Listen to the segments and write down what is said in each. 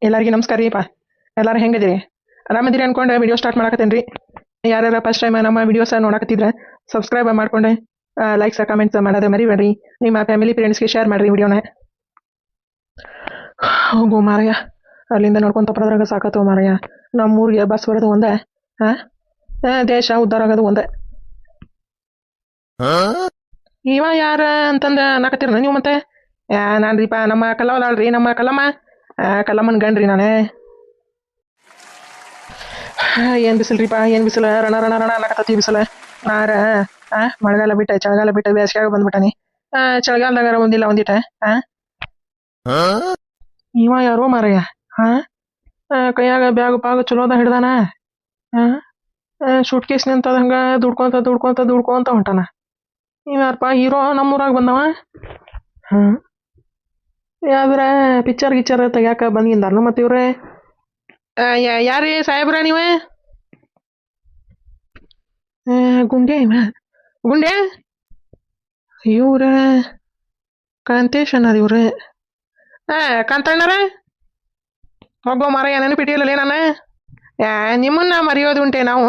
ಎಲ್ಲರಿಗೂ ನಮಸ್ಕಾರ ರೀಪಾ. ಎಲ್ಲರೂ ಹೆಂಗಿದ್ದೀರಿ? ಆರಾಮದಿರಿ ಅನ್ಕೊಂಡು ವಿಡಿಯೋ ಸ್ಟಾರ್ಟ್ ಮಾಡಕತ್ತೇನೆ ರೀ. ಯಾರ್ಯಾರ ಫಸ್ಟ್ ಟೈಮ್ ನಮ್ಮ ವಿಡಿಯೋಸ್ ನೋಡಕತ್ತಿದ್ರೆ ಸಬ್ಸ್ಕ್ರೈಬ್ ಮಾಡ್ಕೊಂಡು ಲೈಕ್ಸ್ ಕಮೆಂಟ್ಸ್ ಮಾಡೋದು ಮರಿಬೇಡ್ರಿ. ನಿಮ್ಮ ಫ್ಯಾಮಿಲಿ ಫ್ರೆಂಡ್ಸ್ಗೆ ಶೇರ್ ಮಾಡಿರಿ ವಿಡಿಯೋನ. ಹೋಗು ಮಾರಯ್ಯ, ಅಲ್ಲಿಂದ ನೋಡ್ಕೊಂತ ಬರೋದ್ರಾಗ ಸಾಕತ್ತು ಮಾರಯ್ಯ. ನಮ್ಮೂರಿಗೆ ಬಸ್ ಬರೋದು ಒಂದೇ, ಹಾಂ, ದೇಶ ಉದ್ಧಾರ ಆಗೋದು ಒಂದೇ. ಇವ ಯಾರ ಅಂತಂದ ನಾಕತ್ತೀರ ನೀವು ಮತ್ತೆ? ನಾನು ರೀಪಾ ನಮ್ಮ ಕಲ್ಲವದಾಳ್ರಿ, ನಮ್ಮ ಕಲ್ಲಮ್ಮ, ಕಲ್ಲಮ್ಮನ ಗಂಡ್ರಿ ನಾನೇ. ಏನು ಬಿಸಿಲ್ರಿಪ್ಪ, ಏನು ಬಿಸಿಲು, ರಣ ರಣ ರಣ ಅನ್ನಕತ್ತತಿ ಬಿಸಿಲು. ನಾರ ಮಳೆಗಾಲ ಬಿಟ್ಟ ಚಳಿಗಾಲ ಬಿಟ್ಟ ಬೇಸಿಗೆಯಾಗ ಬಂದ್ಬಿಟ್ಟಾನಿ. ಚಳಿಗಾಲದಾಗ ಒಂದಿಲ್ಲ ಒಂದಿಟ. ಇವ ಯಾರೋ ಮಾರಯ್ಯ, ಕೈಯಾಗ ಬ್ಯಾಗ್ ಪಾಗ ಚಲೋದ ಹಿಡ್ದಾನ. ಶೂಟ್ ಕೇಸ್ ನಿಂತದ ಹಂಗ ದುಡ್ಕೊಂತ ದುಡ್ಕೊಂತ ದುಡ್ಕೊಂತ ಹೊಂಟಾನ. ಇವ ಯಾರಪ್ಪ ಹೀರೋ ನಮ್ಮೂರಾಗ ಬಂದವ? ಯಾವ್ದ್ರ ಪಿಕ್ಚರ್ ಗಿಚ್ಚರ್ ತೆಗ್ಯಾಕ ಬಂದಿಂದಾರ ಮತ್ತೆ ಇವ್ರೆ? ಯಾರೀ ಸಾಹೇಬ್ರ ನೀವ? ಗುಂಡೆ ಇವ ಗುಂಡೆ? ಇವ್ರ ಕಾಂತೇಶ್ ಅನ್ನೋದು ಇವ್ರೆ. ಕಾಂತಣ್ಣರ ಹೋಗೋ ಮಾರಯ್ಯ, ನೆನಪಿಟ್ಟಿಲ್ಲ ನಾನು. ನಿಮ್ಮನ್ನ ಮರೆಯೋದುಂಟೆ ನಾವು.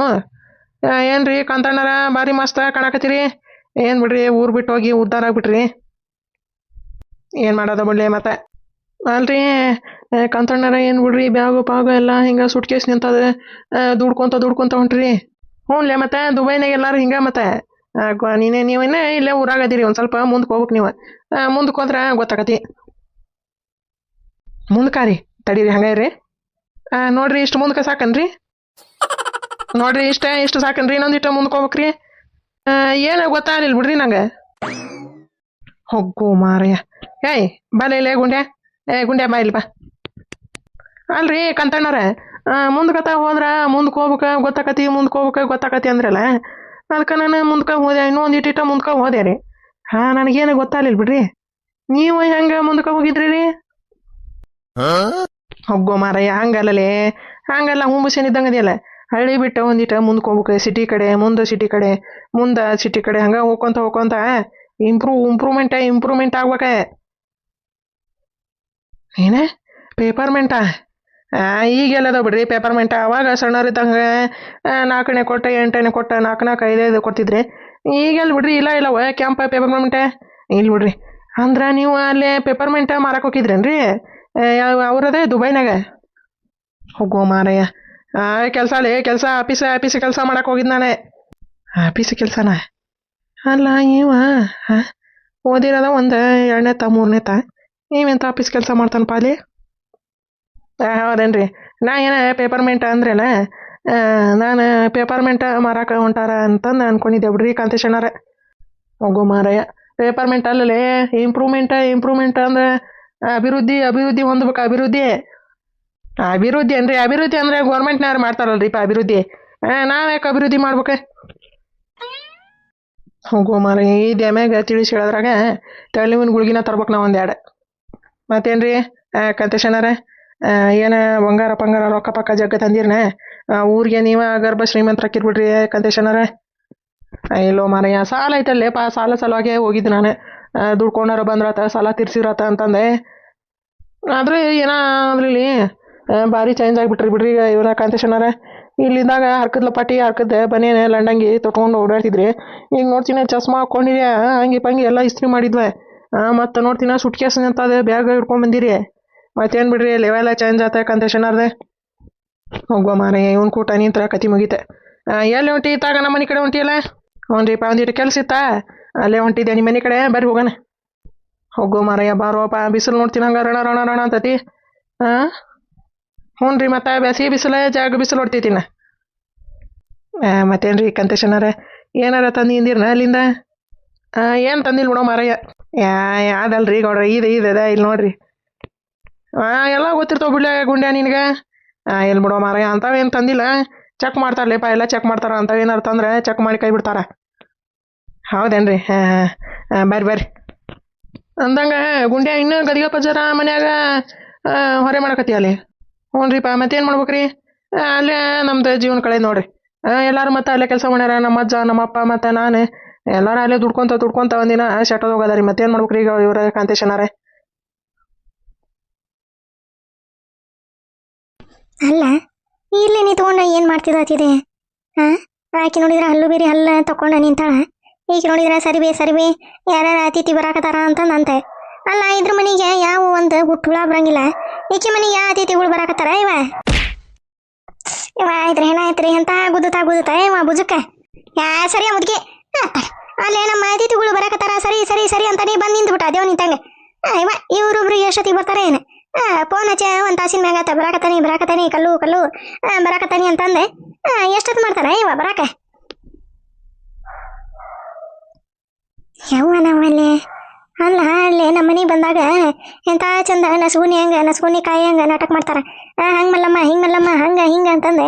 ಏನ್ರಿ ಕಾಂತಣ್ಣರ ಭಾರಿ ಮಸ್ತ್ ಕಾಣಕತ್ತೀರಿ. ಏನು ಬಿಡ್ರಿ, ಊರು ಬಿಟ್ಟು ಹೋಗಿ ಉದ್ಧಾರ ಆಗ್ಬಿಟ್ರಿ. ಏನು ಮಾಡೋದು ಬಿಡ್ಲಿ ಮತ್ತೆ. ಅಲ್ರಿ ಕಾಂತಣ್ಣರ ಏನು ಬಿಡ್ರಿ, ಬ್ಯಾಗು ಪಾಗು ಎಲ್ಲ ಹಿಂಗೆ ಸುಟ್ ಕೇಸ್ ನಿಂತದ, ದುಡ್ಕೊಂತ ದುಡ್ಕೊಂತ ಹೊಂಟ್ರಿ. ಹ್ಞೂನ್ಲೇ ಮತ್ತೆ ದುಬೈನಾಗ ಎಲ್ಲಾರು ಹಿಂಗೆ ಮತ್ತೆ. ನೀವೇನೇ ಇಲ್ಲೇ ಊರಾಗದಿರಿ, ಒಂದು ಸ್ವಲ್ಪ ಮುಂದಕ್ಕೆ ಹೋಗ್ಬೇಕು ನೀವು. ಮುಂದಕ್ಕೆ ಹೋದ್ರೆ ಗೊತ್ತಾಗತಿ. ಮುಂದಕ್ಕೆ ರೀ, ತಡೀರಿ ಹಂಗೆ ಇರ್ರಿ. ನೋಡ್ರಿ ಇಷ್ಟು ಮುಂದಕ್ಕೆ ಸಾಕನ್ರಿ? ನೋಡ್ರಿ ಇಷ್ಟು ಸಾಕನ್ರಿ, ಇನ್ನೊಂದಿಟ್ಟು ಮುಂದಕ್ಕೆ ಹೋಗ್ಬೇಕ್ರಿ. ಏನು ಗೊತ್ತಾಗಲಿಲ್ಲ ಬಿಡ್ರಿ ನಂಗೆ. ಹೋಗು ಮಾರಯ್ಯ. ಏಯ್ ಬಾಲ ಇಲ್ಲೇ ಗುಂಡ್ಯಾ, ಗುಂಡ್ಯಾ ಬಾ ಇಲ್ಲಿ ಬಾ. ಅಲ್ರಿ ಕಂತಣ್ಣರ, ಮುಂದ್ಕತ ಹೋದ್ರ ಮುಂದಕ್ಕೆ ಹೋಗ್ಬೇಕ ಗೊತ್ತಾಕತಿ, ಮುಂದಕ್ಕೆ ಹೋಗ್ಬೇಕ ಗೊತ್ತಾಕತಿ ಅಂದ್ರಲ್ಲ, ಅದಕ್ಕೆ ನಾನು ಮುಂದ್ಕ ಹೋದೆ, ಇನ್ನೊಂದು ಇಟ್ಟಿಟ್ಟ ಮುಂದ್ಕ ಹೋದೆ ರೀ. ನನಗೇನು ಗೊತ್ತಾಗಲಿಲ್ಲ ಬಿಡ್ರಿ. ನೀವು ಹೆಂಗೆ ಮುಂದಕ್ಕೆ ಹೋಗಿದ್ರಿ ರೀ? ಹೋಗೋ ಮಾರಯ್ಯ, ಹಂಗಲ್ಲಲೇ, ಹಂಗಲ್ಲ ಹುಂಬುಸೇನ್ ಇದ್ದಂಗೆ ಅದೆಯಲ್ಲ. ಹಳ್ಳಿ ಬಿಟ್ಟು ಒಂದಿಟ ಮುಂದಕ್ಕೆ ಹೋಗ್ಬೇಕು, ಸಿಟಿ ಕಡೆ, ಮುಂದೆ ಸಿಟಿ ಕಡೆ, ಮುಂದೆ ಸಿಟಿ ಕಡೆ, ಹಂಗೆ ಹೋಗ್ಕೊಂತ ಹೋಗ್ಕೊಂತ ಇಂಪ್ರೂವ್ಮೆಂಟ್ ಆಗ್ಬೇಕ. ಏನೇ ಪೇಪರ್ಮೆಂಟಾ? ಈಗೆಲ್ಲದ ಬಿಡ್ರಿ ಪೇಪರ್ಮೆಂಟ. ಅವಾಗ ಸಣ್ಣವ್ರಿದ್ದಂಗೆ 4ನೇ ಕೊಟ್ಟ 8ನೇ ಕೊಟ್ಟ 4 5 ಕೊಡ್ತಿದ್ರಿ. ಈಗೆಲ್ಲ ಬಿಡ್ರಿ, ಇಲ್ಲ ಕ್ಯಾಂಪ ಪೇಪರ್ಮೆಂಟ ಇಲ್ಲಿ ಬಿಡ್ರಿ. ಅಂದ್ರೆ ನೀವು ಅಲ್ಲೇ ಪೇಪರ್ಮೆಂಟ ಮಾರಕ್ಕೆ ಹೋಗಿದ್ರೇನ್ರಿ? ಅವ್ರದೇ ದುಬೈನಾಗ? ಹೋಗೋ ಮಾರಯ್ಯ, ಕೆಲಸ ಅಲ್ಲೇ ಕೆಲಸ, ಆಫೀಸ್ ಕೆಲಸ ಮಾಡಕ್ಕೆ ಹೋಗಿದ್ದು ನಾನೇ. ಆಫೀಸ್ ಕೆಲಸನ? ಅಲ್ಲ ಇವ ಓದಿರೋದ ಒಂದು 2ನೇತ 3ನೇತ, ನೀವೆಂತ ಆಫೀಸ್ ಕೆಲಸ ಮಾಡ್ತಾನಪ್ಪ ಅಲ್ಲಿ? ಹೌದೇನ್ರಿ? ನಾ ಏನ ಪೇಪರ್ಮೆಂಟ್ ಅಂದ್ರಲ್ಲ, ನಾನು ಪೇಪರ್ಮೆಂಟ್ ಮಾರಾಕ ಹೊಂಟಾರ ಅಂತಂದು ಅನ್ಕೊಂಡಿದ್ದೆ ಬಿಡ್ರಿ ಕಾಂತೇಶಣ್ಣರ. ಹೋಗೋ ಮಾರಯ್ಯ, ಪೇಪರ್ಮೆಂಟ್ ಅಲ್ಲಲೇ ಇಂಪ್ರೂವ್ಮೆಂಟ್ ಅಂದ್ರೆ ಅಭಿವೃದ್ಧಿ ಹೊಂದ್ಬೇಕು. ಅಭಿವೃದ್ಧಿ ಅನ್ರಿ, ಅಭಿವೃದ್ಧಿ ಅಂದ್ರೆ ಗೌರ್ಮೆಂಟ್ನವ್ರು ಮಾಡ್ತಾರಲ್ರಿಪ್ಪ ಅಭಿವೃದ್ಧಿ. ನಾವ್ಯಾಕೆ ಅಭಿವೃದ್ಧಿ ಮಾಡ್ಬೇಕು? ಹೋಗೋ ಮಾರಯ್ಯ, ಈ ದ್ಯಾಮ್ಯಾಗ ತಿಳಿಸಿ ಹೇಳೋದ್ರಾಗ ತೆಳಿವಿನ ಗುಳ್ಗಿನ ತರ್ಬೇಕು ನಾವು ಒಂದೆರಡು. ಮತ್ತೇನ್ರಿ ಕಂತೇಶಣ್ಣರ, ಏನು ಬಂಗಾರ ಪಂಗಾರ ರೊಕ್ಕ ಪಕ್ಕ ಜಗ್ಗ ತಂದಿರ್ನ? ಊರಿಗೆ ನೀವ ಗರ್ಭ ಶ್ರೀಮಂತರಾಕಿರ್ಬಿಡ್ರಿ ಕಂತೇಶಣ್ಣರ. ಇಲ್ಲೋ ಮಾರಯ್ಯ, ಸಾಲ ಐತಲ್ಲೇಪ, ಸಾಲ ಸಲುವಾಗಿ ಹೋಗಿದ್ದು ನಾನು. ದುಡ್ಕೊಂಡಾರ ಬಂದ್ರಾತ, ಸಾಲ ತೀರ್ಸಿರತ್ತ ಅಂತಂದೆ. ಆದ್ರೆ ಏನಾದ್ರಲ್ಲಿ ಭಾರಿ ಚೇಂಜ್ ಆಗಿಬಿಟ್ರಿ ಬಿಡ್ರಿ ಇವರ ಕಾಂತೇಶಣ್ಣರ. ಇಲ್ಲಿದ್ದಾಗ ಹರ್ಕದ್ ಲಪಾಟಿ ಹರ್ಕದ್ ಬನೇನೆ ಲಂಡಂಗಿ ತೊಟ್ಕೊಂಡು ಓಡಾಡ್ತಿದ್ರಿ. ಈಗ ನೋಡ್ತೀನಿ ಚಸ್ಮಾ ಹಾಕೊಂಡಿದ್ಯಾ, ಹಂಗಿ ಪಂಗಿ ಎಲ್ಲ ಇಸ್ತ್ರಿ ಮಾಡಿದ್ವೆ. ಮತ್ತೆ ನೋಡ್ತೀನ ಸುಟ್ ಕೇಸ್ ನಿಂತದ, ಬ್ಯಾಗ್ ಹಿಡ್ಕೊಂಡ್ ಬಂದಿರಿ. ಮತ್ತೇನು ಬಿಡ್ರಿ, ಲೆವೆಲ್ಲ ಚೇಂಜ್ ಆತ ಕಾಂತೇಶಣ್ಣರ್ದೆ. ಹೋಗುವ ಮಾರೇ, ಇವನ್ ಕೂಟ ನಿಂತರ ಕತಿ ಮುಗೀತೆ. ಎಲ್ಲಿ ಹೊಂಟಿ ತಾಗ ನಮ್ಮ ಮನೆ ಕಡೆ ಹೊಂಟಿಯಲ್ಲ? ಹ್ಞೂನ್ರಿಪ್ಪ, ಒಂದಿಟ್ಟು ಕೆಲಸ ಇತ್ತಾ, ಅಲ್ಲೇ ಹೊಂಟಿದ್ದೆ ನಿಮ್ಮ ಮನೆ ಕಡೆ, ಬರ್ರಿ ಹೋಗೋಣ. ಹೋಗೋ ಮಾರಯ್ಯ, ಬಾರೋಪ, ಬಿಸಿಲು ನೋಡ್ತೀನಿ ಹಂಗೆ ರಣ ರಣ ರಣ ಅಂತತಿ. ಹ್ಞೂನ್ರಿ, ಮತ್ತೆ ಬೇಸಿಗೆ ಬಿಸಿಲು ಜಾಗ ಬಿಸಿಲು ಹೊಡ್ತೈತಿನ. ಮತ್ತೇನ್ರಿ ಕಂತೇಶಣ್ಣರ, ಏನಾರ ತಂದಿಂದಿರ್ನ ಅಲ್ಲಿಂದ? ಏನು ತಂದಿಲ್ಲ ಬಿಡೋ ಮಾರಯ್ಯ. ಯಾವ್ದಲ್ರಿ ಗೌಡ್ರ, ಇದೆ ಇಲ್ಲಿ ನೋಡ್ರಿ. ಎಲ್ಲ ಗೊತ್ತಿರ್ತಾವ ಬಿಡ್ಲೆ ಗುಂಡ್ಯಾ ನಿನಗೆ. ಎಲ್ಲಿ ಬಿಡೋ ಮಾರಯ್ಯ, ಅಂಥವೇನು ತಂದಿಲ್ಲ. ಚೆಕ್ ಮಾಡ್ತಾರಲೇಪ, ಎಲ್ಲ ಚೆಕ್ ಮಾಡ್ತಾರ. ಅಂಥವೇನಾರು ತಂದ್ರೆ ಚೆಕ್ ಮಾಡಿ ಕೈ ಬಿಡ್ತಾರ. ಹೌದೇನ್ರಿ? ಬರ್ರಿ ಅಂದಂಗೆ ಗುಂಡ್ಯಾ, ಇನ್ನೂ ಗದಿಗೆ ಪಜ್ಜರ ಮನ್ಯಾಗ ಹೊರೆ ಮಾಡಕತ್ತಿ ಅಲ್ಲಿ? ಹ್ಞೂನ್ರಿಪ್ಪ, ಮತ್ತೇನು ಮಾಡ್ಬೇಕ್ರಿ? ಅಲ್ಲೇ ನಮ್ದು ಜೀವನ ಕಳೆ ನೋಡ್ರಿ. ಎಲ್ಲರೂ ಮತ್ತೆ ಅಲ್ಲೇ ಕೆಲಸ ಮಾಡ್ಯಾರ, ನಮ್ಮ ಅಜ್ಜ ನಮ್ಮ ಅಪ್ಪ ಮತ್ತು ನಾನು ಎಲ್ಲರೂ ಅಲ್ಲೇ ದುಡ್ಕೊಂತ ಒಂದಿನ ಶೆಟ್ಟೋದು ಹೋಗೋದ ರೀ. ಮತ್ತೇನು ಮಾಡ್ಬೇಕ್ರಿ ಈಗ ಇವ್ರ ಕಾಂತೇಶಣ್ಣರೇ? ಅಲ್ಲ ಇಲ್ಲಿ ನೀ ತಗೊಂಡ ಏನು ಮಾಡ್ತಿದ್ದಾತಿದೆ? ಹಾಂ, ಆಕೆ ನೋಡಿದ್ರೆ ಹಲ್ಲು ಬೇರೆ ಹಲ್ಲ ತಕೊಂಡ ನಿಂತಾಳ. ಈಕೆ ನೋಡಿದ್ರೆ ಸರಿಬೇ ಯಾರ್ಯಾರ ಅತಿಥಿ ಬರಾಕತ್ತಾರ ಅಂತಂದಂತೆ. ಅಲ್ಲ ಇದ್ರ ಮನೆಗೆ ಯಾವ ಒಂದು ಹುಟ್ಟುಳ ಬರಂಗಿಲ್ಲ, ಈಕೆ ಮನೆಗೆ ಯಾವ ಅತಿಥಿಗಳು ಬರಾಕತ್ತಾರ? ಇವ ಆಯ್ತ್ರಿ ಏನಾಯ್ತ್ರಿ ಅಂತ ಗುದ್ದುತ್ತಾ ಇವ ಬುಜುಕ ಸರಿಯ ಮುದ್ಗೆ. ಅಲ್ಲೇ ನಮ್ಮ ಅತಿಥಿಗಳು ಬರಾಕತ್ತಾರ, ಸರಿ ಅಂತ ನೀ ಬಂದು ನಿಂತ್ಬಿಟ್ಟ ದೇವ್ ನಿಂತಂಗೆ. ಇವ ಇವ್ರೊಬ್ರು ಎಷ್ಟೊತ್ತಿಗೆ ಬರ್ತಾರೆ ಏನು? ಫೋನ್ ಹಚ್ಚ ಒಂದು ತಾಸಿನ ಮ್ಯಾಗ ಆತ ಬರಾಕತ್ತಾನಿ ಕಲ್ಲು ಬರಾಕತ್ತಾನಿ ಅಂತಂದೆ. ಎಷ್ಟೊತ್ತು ಮಾಡ್ತಾರ ಇವ ಬರಾಕ? ಯವ್ವ ನಾವಲ್ಲೇ ಅಲ್ಲ ಅಲ್ಲೇ ನಮ್ಮ ಮನೆಗೆ ಬಂದಾಗ ಎಂತ ಚಂದ ನಸ್ಗುನಿ ಕಾಯಿ ಹಂಗ ನಾಟಕ ಮಾಡ್ತಾರ. ಹಂಗೆ ಮಲ್ಲಮ್ಮ ಹಿಂಗೆ ಮಲ್ಲಮ್ಮ ಹಿಂಗೆ ಅಂತಂದೆ.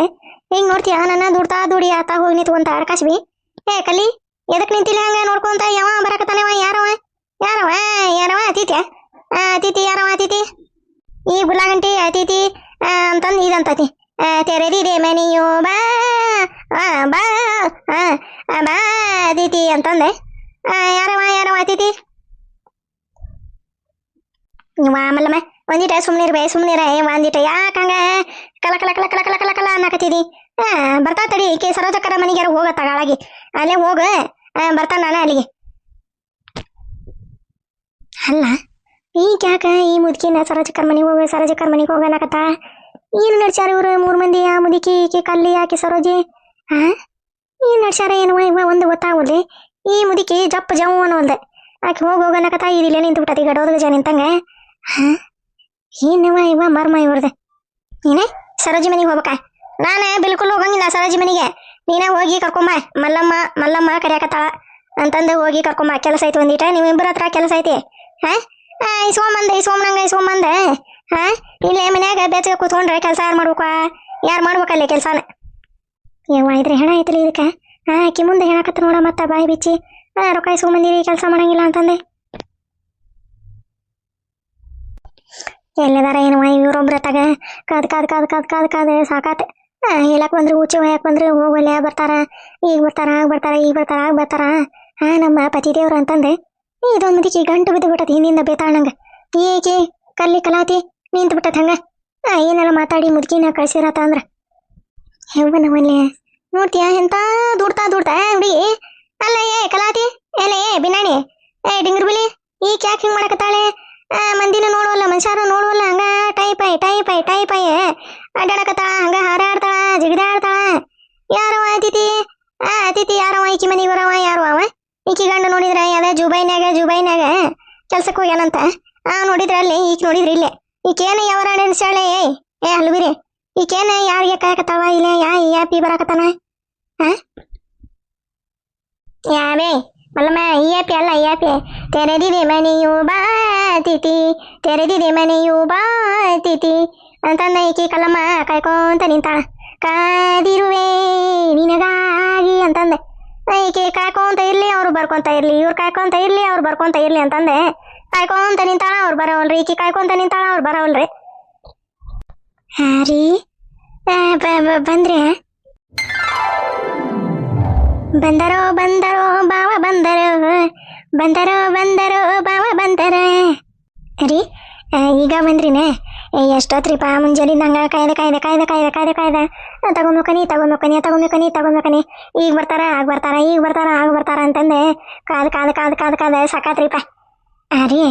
ಹಿಂಗೆ ನೋಡ್ತೀಯ ನನ್ನ ದುಡಿ ಆತ ಹೋಗಿ ನಿಂತ್ಕೊಂತ ಆಡ್ಕಾಸ್ಬಿ. ಕಲಿ ಎದಕ್ಕೆ ನಿಂತಿಲ್ಲ ಹಂಗ ನೋಡ್ಕೊಂತ? ಯಾವ ಬರಾಕತ್ತಾನವ? ಯಾರವ ಅತಿಥಿ ಯಾರವ ಅತಿಥಿ? ಈ ಗುಲಾಗಂಟಿ ಅತಿಥಿ ಅಂತಂದು ಇದಂತತಿ. ತೆರೆದಿದೆ ಮನೆಯೋ ಬಾ ಅತಿಥಿ ಅಂತಂದೆ. ಯಾರವ ಅತಿಥಿ? ಮಲ್ಲಮ್ಮ ಒಂದಿಟ ಸುಮ್ನಿರ ಒಂದಿಟ ಯಾಕಂಗ ಕಲ ಅನ್ನಕತ್ತಿದಿ? ಬರ್ತಾ ತಡಿ ಕೆ ಸರೋಜಕ್ಕರ ಮನೆಗೆ ಹೋಗತ್ತ ಗಾಳಾಗಿ ಅಲ್ಲೇ ಹೋಗ ಬರ್ತಾನ ನಾನು ಅಲ್ಲಿಗೆ. ಅಲ್ಲ ಈಗ ಯಾಕ ಈ ಮುದುಕಿನ ಸರೋಜಕ್ಕರ ಮನೆಗೆ ಹೋಗನಕತ್ತ? ಏನು ನಡ್ಸ್ಯಾರ ಇವ್ರು 3 ಮಂದಿ? ಆ ಮುದುಕಿ ಈಕೆ ಕಲ್ಲಿ ಆಕೆ ಸರೋಜಿ ಏನ್ ನಡ್ಸ್ಯಾರ ಏನವ ಇವ ಒಂದು ಗೊತ್ತಾಗಲ್ರಿ. ಈ ಮುದುಕಿ ಜಪ್ ಜವ್ ಅನ್ನೋಲ್ದೆ ಆಕೆ ಹೋಗನಕತ್ತ. ಇದಿಲ್ಲೇ ನಿಂತು ಬಿಟ್ಟತಿ ಗಡೋದ ಜನ ನಿಂತಂಗ. ಏನವ ಇವ ಮರ್ಮ ಇವ್ರದೆ. ನೀನೇ ಸರೋಜಿ ಮನೆಗೆ ಹೋಗ್ಬೇಕ? ನಾನೇ ಬಿಲ್ಕುಲ್ ಹೋಗಂಗಿಲ್ಲ ಸರೋಜಿ ಮನೆಗೆ. ನೀನೇ ಹೋಗಿ ಕರ್ಕೊಂಬ. ಮಲ್ಲಮ್ಮ ಕರ್ಯಾಕತ್ತಾಳ ಅಂತಂದು ಹೋಗಿ ಕರ್ಕೊಂಬ. ಕೆಲಸ ಐತಿ ಒಂದಿಟ, ನಿಮ್ಮಿಬ್ಬರ ಹತ್ರ ಕೆಲಸ ಐತಿ. ಇಸ್ಕೊಂಬಂದೆ ಇಲ್ಲೇ ಮನ್ಯಾಗ ಬೇಚ ಕೂತ್ಕೊಂಡ್ರೆ ಕೆಲಸ ಯಾರು ಮಾಡ್ಬೇಕಲ್ಲಿ ಕೆಲಸನ? ಇದ್ರೆ ಹೆಣ ಐತಿಲ್ಲ ಇದಕ್ಕೆ. ಆಕಿ ಮುಂದೆ ಹೇಳಕತ್ತ ನೋಡ ಮತ್ತ ಬಾಯಿ ಬಿಚ್ಚಿ ರೊಕ್ಕ ಇಸ್ಕೊಂಬಂದಿರಿ ಕೆಲಸ ಮಾಡಂಗಿಲ್ಲ ಅಂತಂದೆ. ಎಲ್ಲದಾರ ಏನವ ಇವ್ರೊಬ್ರ ತಗ ಕಾದ್ ಸಾಕಾತ. ಹೇಳಕ್ ಬಂದ್ರು ಉಚ್ಚಿ ಹೊಯ್ಯಾಕ್ ಬಂದ್ರು ಹೋಗಲ್ಲ ಬರ್ತಾರ ಈಗ ಬರ್ತಾರ. ನಮ್ಮ ಪತಿದೇವ್ರು ಅಂತಂದೆ. ಇದೊಂದು ಮುದುಕಿ ಗಂಟು ಬಿದ್ದು ಬಿಟ್ಟತಿ ಹಿಂದಿಂದ ಬೇತಾಳಂಗ. ಏಕೆ ಕಲ್ಲಿ ಕಲಾತಿ ನಿಂತು ಬಿಟ್ಟತ್ ಹಂಗ. ಏನೆಲ್ಲ ಮಾತಾಡಿ ಮುದುಕಿನ ಕಳ್ಸಿರತ್ತ ಅಂದ್ರ ಹೆವ್ವನವಲ್ಲೇ ನೋಡ್ತೀಯ ಎಂತ ದೂಡ್ತಾ ಹುಡುಗಿ. ಅಲ್ಲ ಕಲಾತಿ ಬಿನಾಣಿ ಡಿಂಗ್ರ ಬಿಲಿ ಈಕೆ ಯಾಕೆ ಹಿಂಗ್ ಮಾಡಕತ್ತಾಳೆ? ಮಂದಿನ ನೋಡುವಲ್ಲ ಮನುಷ್ಯರು ನೋಡುವಲ್ಲ ಹಂಗ ಟೈಪೈ ಅಡ್ಡಾಡಕತ್ತಾಳ, ಹಂಗ ಹಾರಾಡ್ತಾಳ ಜಿಗಿದಾಡ್ತಾಳ. ಯಾರವ ಅತಿಥಿ ಯಾರವ? ಈಕಿ ಮನೆಗೆ ಬರವ ಯಾರು ಅವ? ಈಕಿ ಗಂಡ ನೋಡಿದ್ರ ಅದೇ ಜುಬೈನ್ಯಾಗ ಕೆಲ್ಸಕ್ಕೆ ಹೋಗ್ಯಾನಂತ. ನೋಡಿದ್ರ ಅಲ್ಲಿ ಈಕಿ ನೋಡಿದ್ರಿ ಇಲ್ಲೇ ಈಕೇನ ಯಾವ ನೆನ್ಸಾಳೆ? ಅಲ್ಬಿರಿ ಈಕೇನ ಯಾರಿಗೆ ಕಾಯಕತ್ತಾವ? ಇಲ್ಲ ಯಾಪಿ ಬರಾಕತ್ತಾನ? ಯಾವೇ ಮಲ್ಲಮ್ಮ ಈಯಾಪಿ ಅಲ್ಲ ಈಯಾಪಿ. ತೆರೆದಿದೆ ಮನೆಯು ಬಾ ತಿಥಿ ಅಂತಂದ ಈಕಿ ಕಲ್ಲಮ್ಮ ಕಾಯ್ಕೊಂತ ನಿಂತಾಳ. ಕಾದಿರುವೆ ನಿನಗಾಗಿ ಅಂತಂದೆ. ಈಕೆ ಕಾಯ್ಕೊಂತ ಇರ್ಲಿ ಅವ್ರು ಬರ್ಕೊಂತ ಇರ್ಲಿ, ಇವ್ರು ಕಾಯ್ಕೊಂತ ಇರ್ಲಿ ಅವ್ರು ಬರ್ಕೊಂತ ಇರ್ಲಿ ಅಂತಂದೆ. ಕಾಯ್ಕೊಂತ ನಿಂತಾಳ ಅವ್ರು ಬರೋವಲ್ರಿ, ಈಕಿ ಕಾಯ್ಕೊಂತ ನಿಂತಾಳ ಅವ್ರು ಬರೋವಲ್ರಿ. ರೀ ಬಂದ್ರೆ ಬಂದರೋ ಬಾವ ಬಂದರೋ ರೀ ಈಗ ಬಂದ್ರಿನೇ? ಎಷ್ಟೊತ್ರಿಪ್ಪ ಮುಂಜಾನಿಂದ ಹಂಗ ಕಾಯ್ದೆ ತಗೊಂಬೇಕನಿ ಈಗ ಬರ್ತಾರ ಆಗ ಬರ್ತಾರ ಅಂತಂದೆ ಕಾದ ಸಾಕಾತ್ರಿಪ್ಪ. ರೀ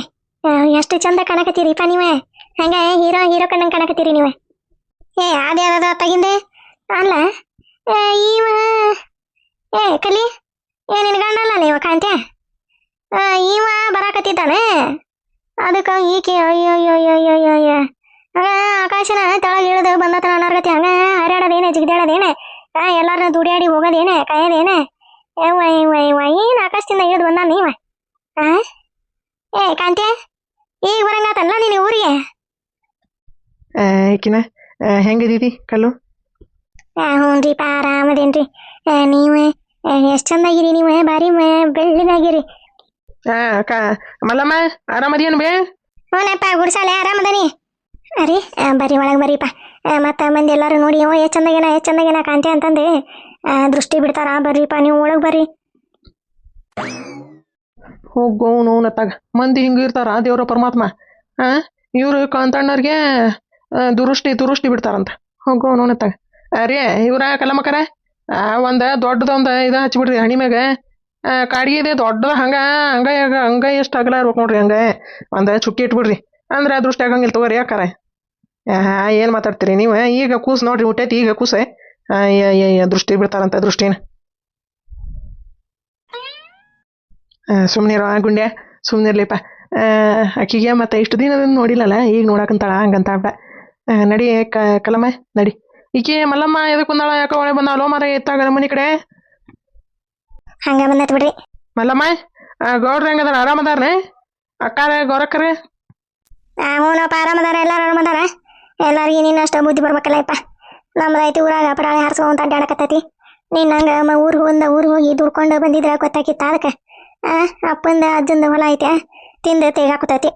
ಎಷ್ಟು ಚಂದ ಕಾಣಕತ್ತೀರಿಪ್ಪ ನೀವೇ. ಹಂಗ ಹೀರೋ ಕಣ್ಣಂಗೆ ಕಾಣಕತ್ತೀರಿ ನೀವೇ. ಅದ್ಯಾವ್ದ ತಗಿಂದೆ ಅಲ್ಲ ಇವ ಕಲಿ ನಿನ್ ಗಂಡಲ್ಲ ಇವ ಕಾಂತ್ಯ. ಇವ ಬರಾಕತ್ತಿದ್ದಾನೆ ಅದಕ್ಕೆ ಈಕೆ ಅಯ್ಯಯ್ಯಯ್ಯಯ್ಯಯ್ಯ ಆಕಾಶನ ತೆಳಗೆ ಇಳಿದು ಬಂದತನ ಅನ್ನರ್ಗತಿ ಹಂಗ ಹರ್ಯಾಡೋದೇನೆ ಜಿಗಿದಾಡೋದೇನೆ ಎಲ್ಲಾರನ್ನ ದುಡಿಯಾಡಿ ಹೋಗೋದೇನೆ ಕಾಯೋದೇನೆ. ಏನು ಆಕಾಶದಿಂದ ಇಳಿದು ಬಂದ ನೀವ? ಕಾಂತ್ಯ ಈಗ ಬರಂಗಾತಲ್ಲ ನೀನು ಊರಿಗೆ? ಈಕಿನ ಹೆಂಗಿದೀವಿ ಕಲ್ಲು? ಹ್ಞೂನ್ರಿಪ್ಪ ಆರಾಮದೇನ್ರಿ. ನೀವು ಎಷ್ಟು ಚಂದಾಗಿರಿ, ನೀವು ಭಾರಿ ಬೆಳ್ಳಗಾಗಿರಿ. ಮಲ್ಲಮ್ಮ ಆರಾಮದೇನು ಬೇ? ಹ್ಞೂನಪ್ಪ ಗುಡ್ಸಾಲೆ ಆರಾಮದನಿ. ರೀ ಬರ್ರಿ ಒಳಗೆ ಬರ್ರಿಪ್ಪ. ಮತ್ತು ಮಂದಿ ಎಲ್ಲರೂ ನೋಡಿ ಎಷ್ಟು ಚಂದಾಗೇನ ಕಾಂತಿ ಅಂತಂದು ದೃಷ್ಟಿ ಬಿಡ್ತಾರ. ಬರ್ರಿಪ್ಪ ನೀವು ಒಳಗೆ ಬರ್ರಿ. ಹೋಗೋನು ನತ್ತಾಗ ಮಂದಿ ಹಿಂಗೆ ಇರ್ತಾರ ದೇವ್ರ ಪರಮಾತ್ಮ. ಇವರು ಕಾಂತಣ್ಣವ್ರಿಗೆ ದುರುಷ್ಟಿ ಬಿಡ್ತಾರಂತ. ಹೋಗೋ ನೋಡತ್ತಾಗ ರೀ ಇವ್ರ ಕಲ್ಲಮ್ಮಕ್ಕರ ಒಂದು ದೊಡ್ಡದೊಂದು ಇದು ಹಚ್ಬಿಡ್ರಿ ಹಣಿ ಮ್ಯಾಗ ಕಾಡಿಗೆ ಇದೆ ದೊಡ್ಡದ ಹಂಗ ಎಷ್ಟು ಅಗಲ ಇರ್ಬೇಕು ನೋಡ್ರಿ ಹಂಗ ಒಂದು ಚುಕ್ಕಿ ಇಟ್ಬಿಡ್ರಿ ಅಂದ್ರೆ ದೃಷ್ಟಿ ಆಗಂಗಿಲ್ಲ ತಗೋರಿ ಯಾಕಾರ ಏನು ಮಾತಾಡ್ತೀರಿ ನೀವು ಈಗ ಕೂಸು ನೋಡ್ರಿ ಹುಟ್ಟೈತಿ ಈಗ ಕೂಸೆ ದೃಷ್ಟಿ ಬಿಡ್ತಾರಂತ ದೃಷ್ಟಿನ ಸುಮ್ಮನಿರೋ ಗುಂಡ್ಯ ಸುಮ್ಮನಿರ್ಲಿಪ್ಪ ಆಕಿಗೆ ಮತ್ತೆ ಇಷ್ಟು ದಿನದಿಂದ ನೋಡಿಲ್ಲಲ್ಲ ಈಗ ನೋಡಕಂತಾಳ ಹಂಗಂತ ಬಿಡ ನಡಿ ಕಲಮ್ಮ ನಡಿ ಈಕೆ ಮಲ್ಲಮ್ಮ ಎದಕ್ಕೆ ಬಂದಾಳ ಯಾಕೆ ಒಳಗೆ ಬಂದಾಳೋ ಮರ ಎತ್ತಾಗ ಮನೆ ಕಡೆ ಹಂಗ ಬಂದತ್ ಬಿಡ್ರಿ ಮಲ್ಲಮ್ಮ ಗೌಡ್ರ ಹೆಂಗದಾರ ಆರಾಮದಾರನೇ ಅಕ್ಕಾರ ಗೌರಕ್ಕರೇ ಹ್ಞೂನಪ್ಪ ಆರಾಮದಾರ ಎಲ್ಲಾರು ಆರಾಮದಾರ ಎಲ್ಲಾರಿಗೆ ನೀನು ಅಷ್ಟು ಬುದ್ಧಿ ಬರ್ಬೇಕಲ್ಲಪ್ಪ ನಮ್ದೈತಿ ಊರಾಗ ಪಡಾಳೆ ಹಾರಿಸ್ಕೊಂತ ಅಡ್ಡಾಡಕತ್ತೈತಿ ನೀನು ಹಂಗೆ ಊರಿಗೆ ಹೋಗಿ ದುಡ್ಕೊಂಡು ಬಂದಿದ್ರೆ ಗೊತ್ತಾಕಿತ್ತ ಅದಕ್ಕೆ ಅಪ್ಪಂದ ಅಜ್ಜಂದ ಹೊಲ ಐತೆ ತಿಂದು ತೆಗಾಕತೈತಿ